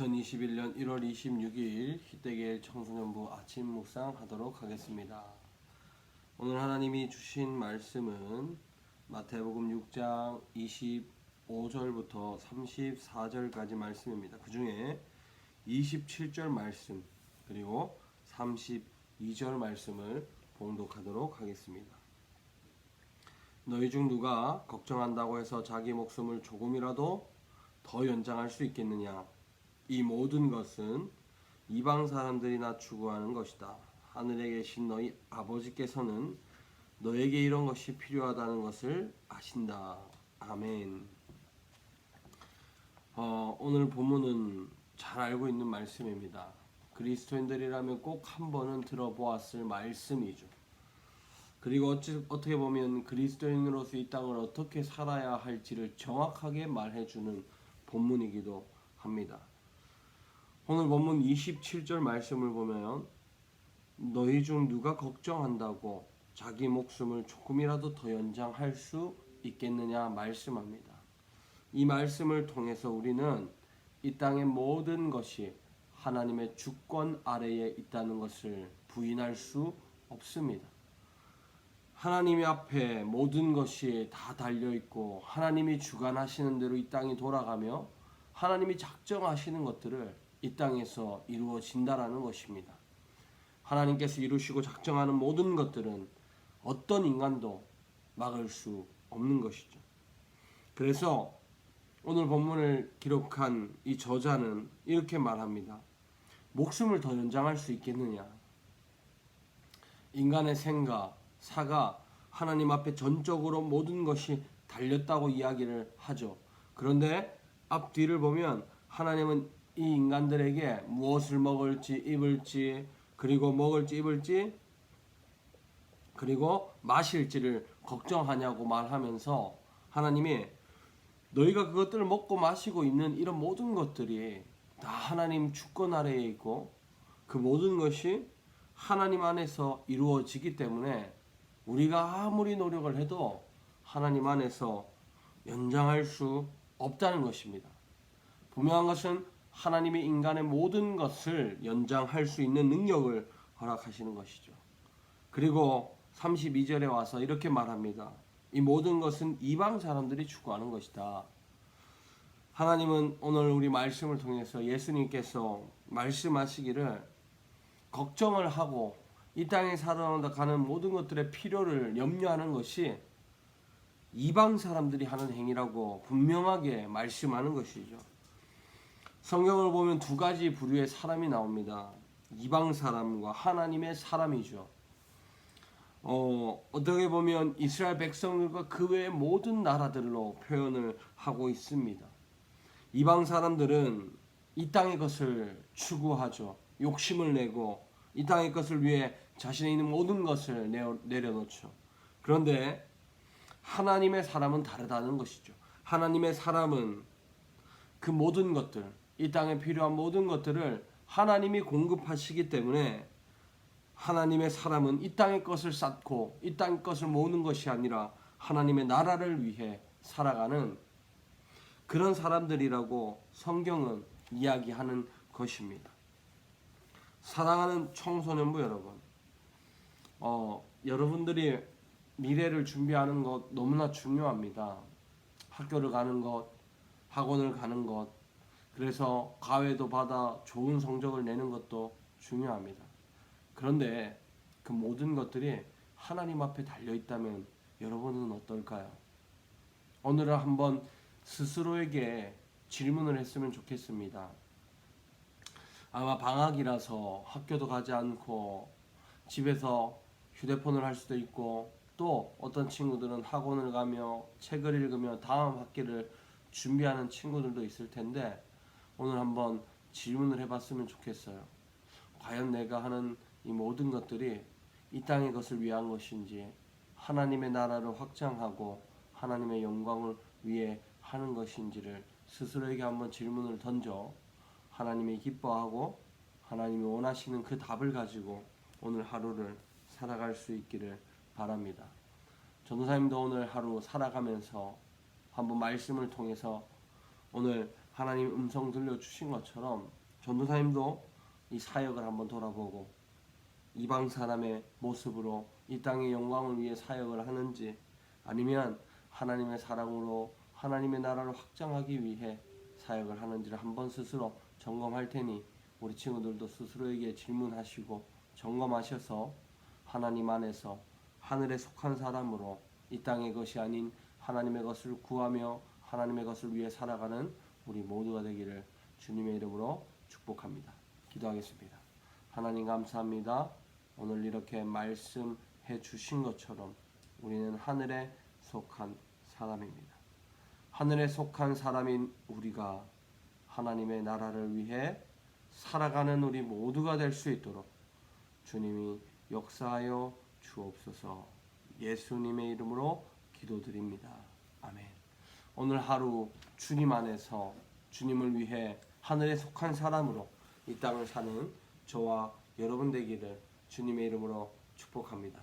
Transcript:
2021년 1월 26일 희대계일 청소년부 아침 묵상하도록 하겠습니다. 오늘 하나님이 주신 말씀은 마태복음 6장 25절부터 34절까지 말씀입니다. 그 중에 27절 말씀 그리고 32절 말씀을 봉독하도록 하겠습니다. 너희 중 누가 걱정한다고 해서 자기 목숨을 조금이라도 더 연장할 수 있겠느냐? 이 모든 것은 이방 사람들이나 추구하는 것이다. 하늘에 계신 너희 아버지께서는 너에게 이런 것이 필요하다는 것을 아신다. 아멘. 오늘 본문은 잘 알고 있는 말씀입니다. 그리스도인들이라면 꼭 한 번은 들어보았을 말씀이죠. 그리고 어떻게 보면 그리스도인으로서 이 땅을 어떻게 살아야 할지를 정확하게 말해주는 본문이기도 합니다. 오늘 본문 27절 말씀을 보면 너희 중 누가 걱정한다고 자기 목숨을 조금이라도 더 연장할 수 있겠느냐 말씀합니다. 이 말씀을 통해서 우리는 이 땅의 모든 것이 하나님의 주권 아래에 있다는 것을 부인할 수 없습니다. 하나님의 앞에 모든 것이 다 달려있고 하나님이 주관하시는 대로 이 땅이 돌아가며 하나님이 작정하시는 것들을 이 땅에서 이루어진다라는 것입니다. 하나님께서 이루시고 작정하는 모든 것들은 어떤 인간도 막을 수 없는 것이죠. 그래서 오늘 본문을 기록한 이 저자는 이렇게 말합니다. 목숨을 더 연장할 수 있겠느냐? 인간의 생각, 사가 하나님 앞에 전적으로 모든 것이 달렸다고 이야기를 하죠. 그런데 앞뒤를 보면 하나님은 이 인간들에게 무엇을 먹을지 입을지 그리고 먹을지 입을지 그리고 마실지를 걱정하냐고 말하면서 하나님이 너희가 그것들을 먹고 마시고 있는 이런 모든 것들이 다 하나님 주권 아래에 있고 그 모든 것이 하나님 안에서 이루어지기 때문에 우리가 아무리 노력을 해도 하나님 안에서 연장할 수 없다는 것입니다. 분명한 것은 하나님이 인간의 모든 것을 연장할 수 있는 능력을 허락하시는 것이죠. 그리고 32절에 와서 이렇게 말합니다. 이 모든 것은 이방 사람들이 추구하는 것이다. 하나님은 오늘 우리 말씀을 통해서 예수님께서 말씀하시기를 걱정을 하고 이 땅에 살아가는 모든 것들의 필요를 염려하는 것이 이방 사람들이 하는 행위라고 분명하게 말씀하는 것이죠. 성경을 보면 두 가지 부류의 사람이 나옵니다. 이방 사람과 하나님의 사람이죠. 어떻게 보면 이스라엘 백성들과 그 외의 모든 나라들로 표현을 하고 있습니다. 이방 사람들은 이 땅의 것을 추구하죠. 욕심을 내고 이 땅의 것을 위해 자신의 있는 모든 것을 내려놓죠. 그런데 하나님의 사람은 다르다는 것이죠. 하나님의 사람은 그 모든 것들, 이 땅에 필요한 모든 것들을 하나님이 공급하시기 때문에 하나님의 사람은 이 땅의 것을 쌓고 이 땅의 것을 모으는 것이 아니라 하나님의 나라를 위해 살아가는 그런 사람들이라고 성경은 이야기하는 것입니다. 사랑하는 청소년부 여러분, 여러분들이 미래를 준비하는 것 너무나 중요합니다. 학교를 가는 것, 학원을 가는 것, 그래서 과외도 받아 좋은 성적을 내는 것도 중요합니다. 그런데 그 모든 것들이 하나님 앞에 달려있다면 여러분은 어떨까요? 오늘은 한번 스스로에게 질문을 했으면 좋겠습니다. 아마 방학이라서 학교도 가지 않고 집에서 휴대폰을 할 수도 있고 또 어떤 친구들은 학원을 가며 책을 읽으며 다음 학기를 준비하는 친구들도 있을 텐데 오늘 한번 질문을 해봤으면 좋겠어요. 과연 내가 하는 이 모든 것들이 이 땅의 것을 위한 것인지 하나님의 나라를 확장하고 하나님의 영광을 위해 하는 것인지를 스스로에게 한번 질문을 던져 하나님이 기뻐하고 하나님이 원하시는 그 답을 가지고 오늘 하루를 살아갈 수 있기를 바랍니다. 전도사님도 오늘 하루 살아가면서 한번 말씀을 통해서 오늘 하나님 음성 들려주신 것처럼 전도사님도 이 사역을 한번 돌아보고 이방 사람의 모습으로 이 땅의 영광을 위해 사역을 하는지, 아니면 하나님의 사랑으로 하나님의 나라를 확장하기 위해 사역을 하는지를 한번 스스로 점검할 테니 우리 친구들도 스스로에게 질문하시고 점검하셔서 하나님 안에서 하늘에 속한 사람으로 이 땅의 것이 아닌 하나님의 것을 구하며 하나님의 것을 위해 살아가는 우리 모두가 되기를 주님의 이름으로 축복합니다. 기도하겠습니다. 하나님 감사합니다. 오늘 이렇게 말씀해 주신 것처럼 우리는 하늘에 속한 사람입니다. 하늘에 속한 사람인 우리가 하나님의 나라를 위해 살아가는 우리 모두가 될 수 있도록 주님이 역사하여 주옵소서. 예수님의 이름으로 기도드립니다. 아멘. 오늘 하루 주님 안에서 주님을 위해 하늘에 속한 사람으로 이 땅을 사는 저와 여러분 되기를 주님의 이름으로 축복합니다.